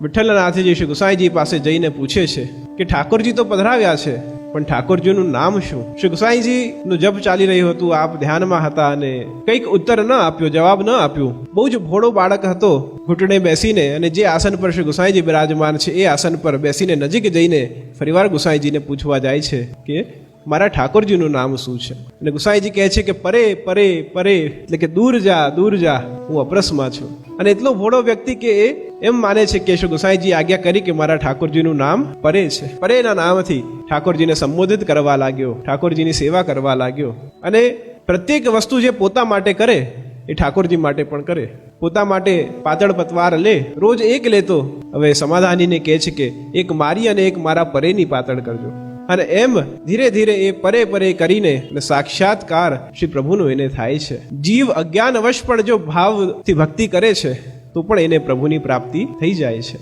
વિઠ્ઠલનાથજી શ્રી ગુસાઈજી પાસે જઈને પૂછે છે કે ઠાકોરજી તો પધરાવ્યા છે, પણ ઠાકોરજીનું નામ શું? શ્રી ગુસાઈજીનું જપ ચાલી રહ્યું હતું, આપ ધ્યાનમાં હતા અને કંઈક ઉત્તર ન આપ્યો, જવાબ ન આપ્યું. બહુ જ ભોળો બાળક હતો. ઘૂંટણે બેસીને અને જે આસન પર શ્રી ગુસાઈજી બિરાજમાન છે એ આસન પર બેસીને નજીક જઈને ફરીવાર ગુસાઈજીને પૂછવા જાય છે કે મારા ઠાકોરજીનું નામ શું છે? અને ગુસાઈજી કહે છે કે પરે પરે પરે, એટલે કે દૂર જા, હું અપરસમાં છું. અને એટલો ભોળો વ્યક્તિ કે એ એમ માને છે કે શ્રી ગુસાઈજી આજ્ઞા કરી કે મારા ઠાકોરજીનું નામ પરે છે. પરેના નામથી ઠાકોરજીને સંબોધિત કરવા લાગ્યો, ઠાકોરજીની સેવા કરવા લાગ્યો. અને પ્રત્યેક વસ્તુ જે પોતા માટે કરે એ ઠાકોરજી માટે પણ કરે. પોતા માટે પાતળ પતવાર લે, રોજ એક લેતો, હવે સમાધાનીને કહે છે કે એક મારી અને એક મારા પરેની પાતળ કરજો. અને એમ ધીરે ધીરે એ પરે પરે કરીને સાક્ષાત્કાર શ્રી પ્રભુનો એને થાય છે. જીવ અજ્ઞાન અવશ પણ જો ભાવથી ભક્તિ કરે છે તો પણ એને પ્રભુની પ્રાપ્તિ થઈ જાય છે.